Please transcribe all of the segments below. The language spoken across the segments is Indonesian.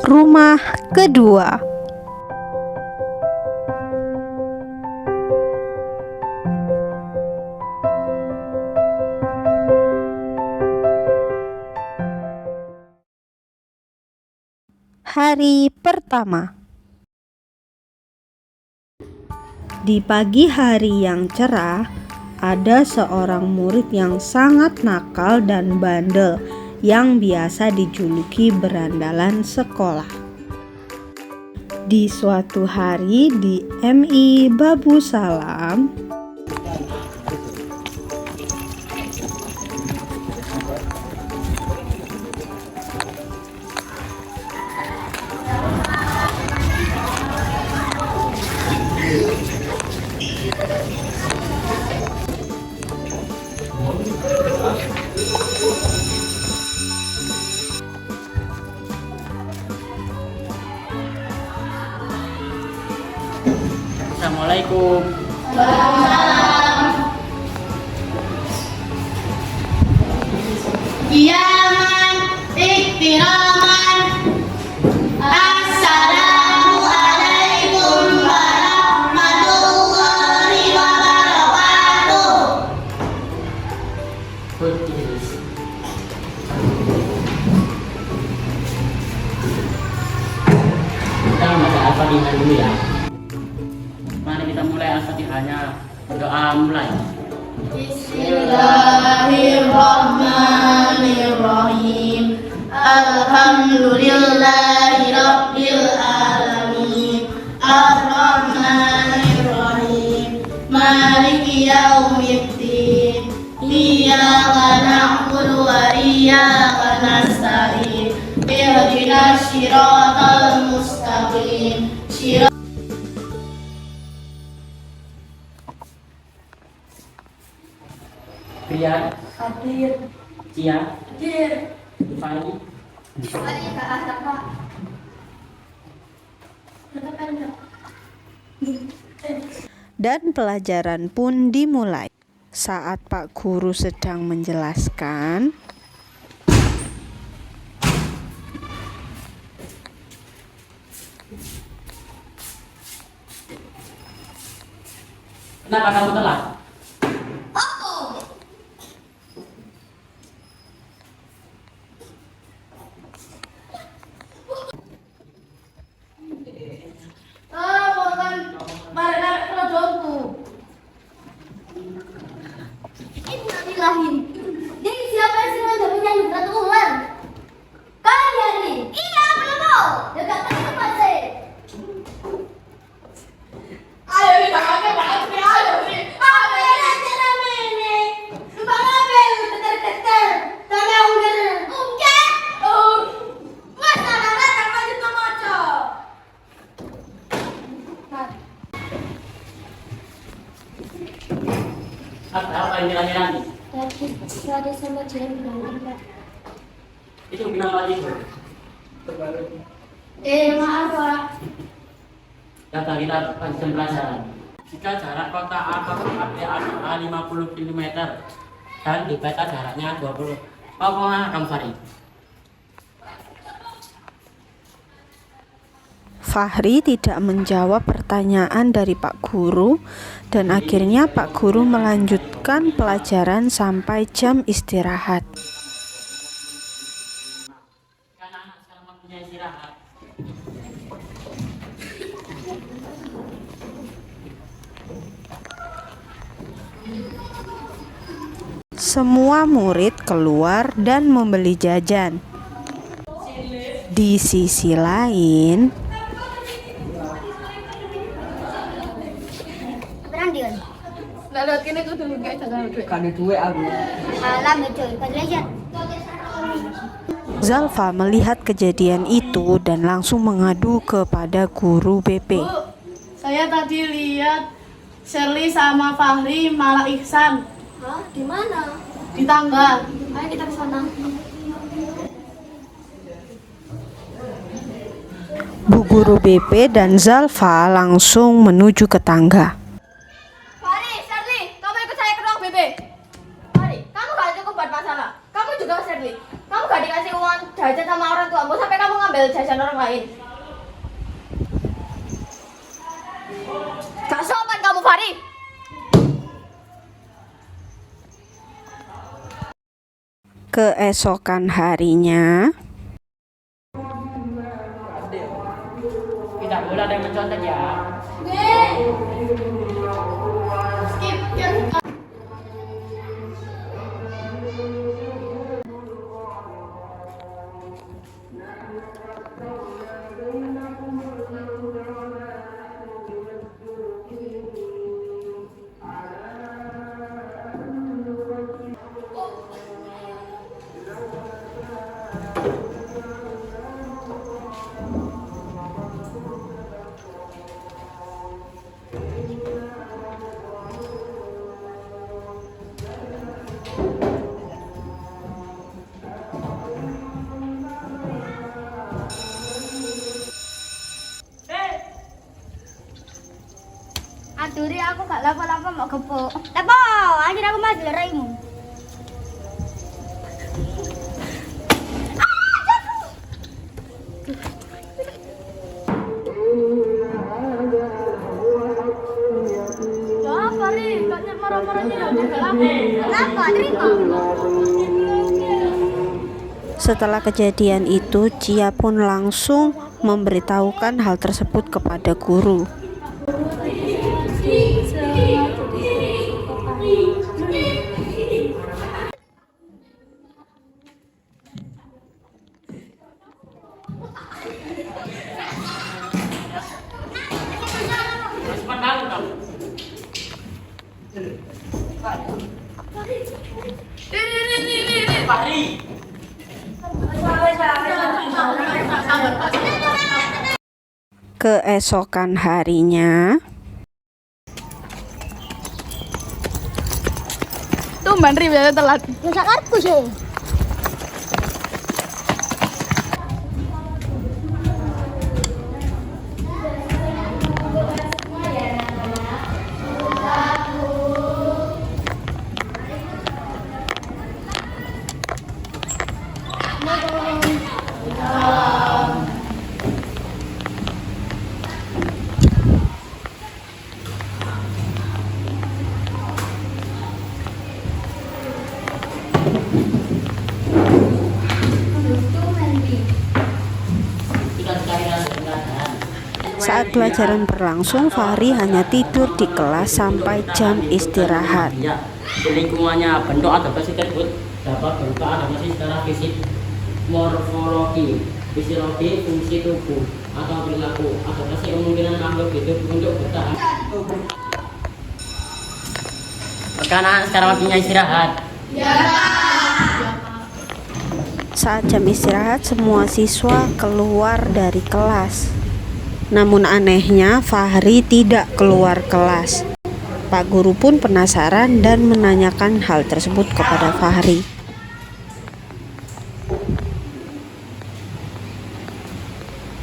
rumah kedua. Hari pertama. Di pagi hari yang cerah, ada seorang murid yang sangat nakal dan bandel yang biasa dijuluki berandalan sekolah. Di suatu hari di MI Babu Salam, Assalamualaikum. Qiyaman iktiraman. Assalamualaikum warahmatullahi wabarakatuh. Kita baca Al-Fatihah dulu ya. Mari kita mulai Al-Fatihahnya. Doa mulai. Bismillahirrahmanirrahim. Alhamdulillahi rabbil alamin. Ar-Rahmanirrahim. Maliki yaumiddin. Iyyaka na'budu wa iyyaka nasta'in. Ihdinas siratal mustaqim. Pria, Hadir. Cia, Hadir. Fani. Mari ke atas, Pak. dan pelajaran pun dimulai. Saat Pak Guru sedang menjelaskan, Kenapa kamu telat? Bukan narik kerodongku. Innalillahi. Jadi siapa sih yang udah punya ratu ular? Kalian nih. Iya, belum mau. Ya gak tahu masih. Ayo kita pakai banget nih, ayo nih. Apa yang rame ini? Sumpah apa yang keter-keter? Kami ungger. Ungger? Masalah apa aja sama aja. Apa yang dirancang? Tadi sama Jen bilang Pak. Itu kenapa itu? Maaf Pak. Data kita panjang pelajaran. Jika jarak kota A ke A 50 km dan di peta jaraknya 20. Apa kamu Fahri? Fahri tidak menjawab pertanyaan dari Pak Guru dan akhirnya Pak Guru melanjutkan pelajaran sampai jam istirahat. Karena anak sekarang mempunyai istirahat. Semua murid keluar dan membeli jajan. Di sisi lain, Berandian. Lalu kini kudu nggae dagang duit. Kan duwe aku. Alam betul, belajar. Zalfa melihat kejadian itu dan langsung mengadu kepada guru BP. Saya tadi lihat Sherly sama Fahri malah Ihsan Hah? Di mana? di tangga. Ayo kita ke sana. Bu guru BP dan Zalfa langsung menuju ke tangga. Fahri, Sherly, kamu ikut saya ke ruang BB. Fahri, kamu gak cukup buat masalah. Kamu juga Sherly. Kamu gak dikasih uang jajan sama orang tuamu sampai kamu ngambil jajan orang lain. Gak sopan kamu, Fahri. Keesokan harinya, Tidak boleh ada yang mencontek ya. Skip. Ya. Aduri aku gak lapo-lapo mau gepuk. Lapo, akhir aku mah dileraimu. Ya, Fahri, banyak marah-marahnya udah laku. Kenapa? Terima. setelah kejadian itu, Cia pun langsung memberitahukan hal tersebut kepada guru. Cepat bangun kamu. Fahri. Keesokan harinya, Tumben Ri biasanya telat. Rusak kartu sih. Sudah sekali lagi pelajaran. saat pelajaran berlangsung, Fahri hanya tidur di kelas sampai jam istirahat. Ya, di lingkungannya bentuk atau tersebut dapat berupa adaptasi secara fisik, morfologi, fisiologi, fungsi tubuh atau perilaku. Adaptasi kemungkinan makhluk hidup untuk bertahan. Sekarang waktunya istirahat. Saat jam istirahat, semua siswa keluar dari kelas. Namun anehnya, Fahri tidak keluar kelas. Pak guru pun penasaran dan menanyakan hal tersebut kepada Fahri.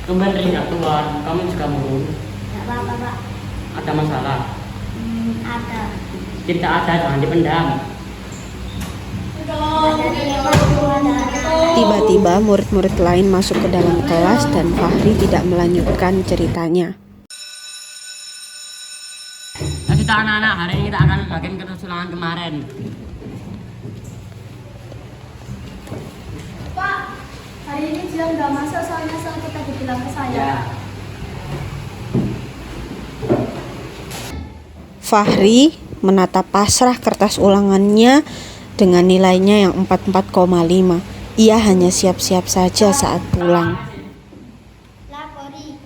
Tumben Ri nggak keluar, kamu juga murung. Gak apa-apa, Pak. Ada masalah? Ada. Tidak ada, jangan dipendam. Tiba-tiba murid-murid lain masuk ke dalam kelas dan Fahri tidak melanjutkan ceritanya. Kasih tahu anak-anak, hari ini kita akan bagian kesulangan kemarin. Pak, hari ini Jian nggak masuk soalnya saya tadi bilang ke saya. Ya. Fahri menatap pasrah kertas ulangannya dengan nilainya yang 44,5. Ia hanya siap-siap saja saat pulang. Lapori.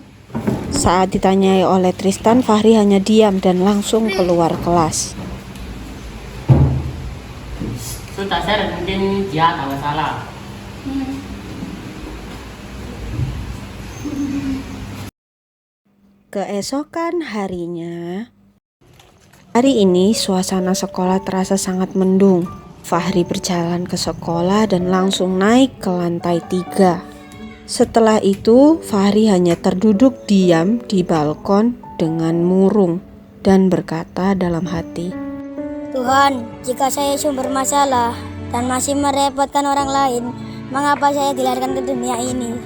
Saat ditanyai oleh Tristan, Fahri hanya diam dan langsung keluar kelas. Sudah share, mungkin dia tahu salah. Keesokan harinya, hari ini suasana sekolah terasa sangat mendung. Fahri berjalan ke sekolah dan langsung naik ke lantai 3. Setelah itu, Fahri hanya terduduk diam di balkon dengan murung dan berkata dalam hati, Tuhan, jika saya sumber masalah dan masih merepotkan orang lain, mengapa saya dilahirkan ke dunia ini?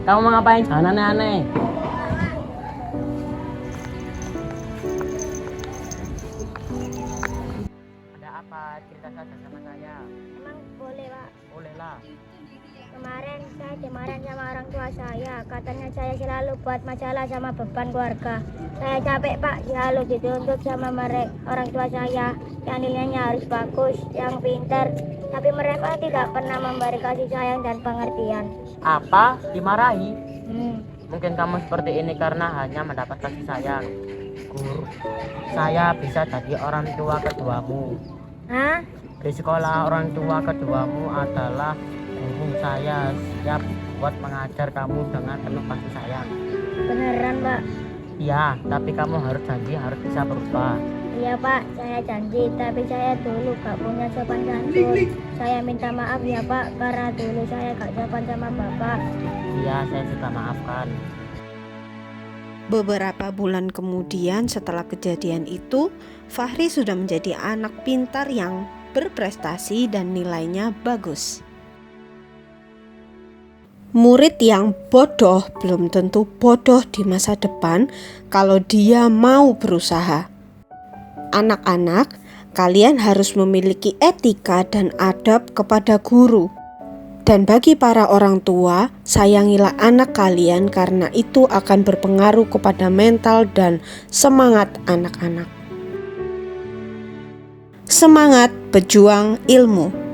Kamu mau ngapain? Jangan aneh-aneh. Ada apa? Cerita saja sama saya. Emang boleh, Pak? Boleh lah. Kemarin saya dimarahin sama orang tua saya. Katanya saya selalu buat masalah sama beban keluarga. Saya capek, Pak, selalu dituntut sama mereka orang tua saya yang nilainya harus bagus, yang pintar. Tapi mereka tidak pernah memberi kasih sayang dan pengertian. Apa? Dimarahi? Hmm. Mungkin kamu seperti ini karena hanya mendapat kasih sayang. Guru, saya bisa jadi orang tua keduamu. Hah? Di sekolah orang tua keduamu adalah guru. Saya siap buat mengajar kamu dengan penuh kasih sayang. Beneran, Pak? Iya, tapi kamu harus janji harus bisa berubah. Iya, Pak, saya janji. Tapi saya dulu gak punya sopan santun. Saya minta maaf ya, Pak, karena dulu saya gak sopan sama Bapak. Iya, saya juga maafkan. Beberapa bulan kemudian setelah kejadian itu, Fahri sudah menjadi anak pintar yang berprestasi dan nilainya bagus. Murid yang bodoh belum tentu bodoh di masa depan kalau dia mau berusaha. Anak-anak, kalian harus memiliki etika dan adab kepada guru. Dan bagi para orang tua, sayangilah anak kalian karena itu akan berpengaruh kepada mental dan semangat anak-anak. Semangat berjuang ilmu.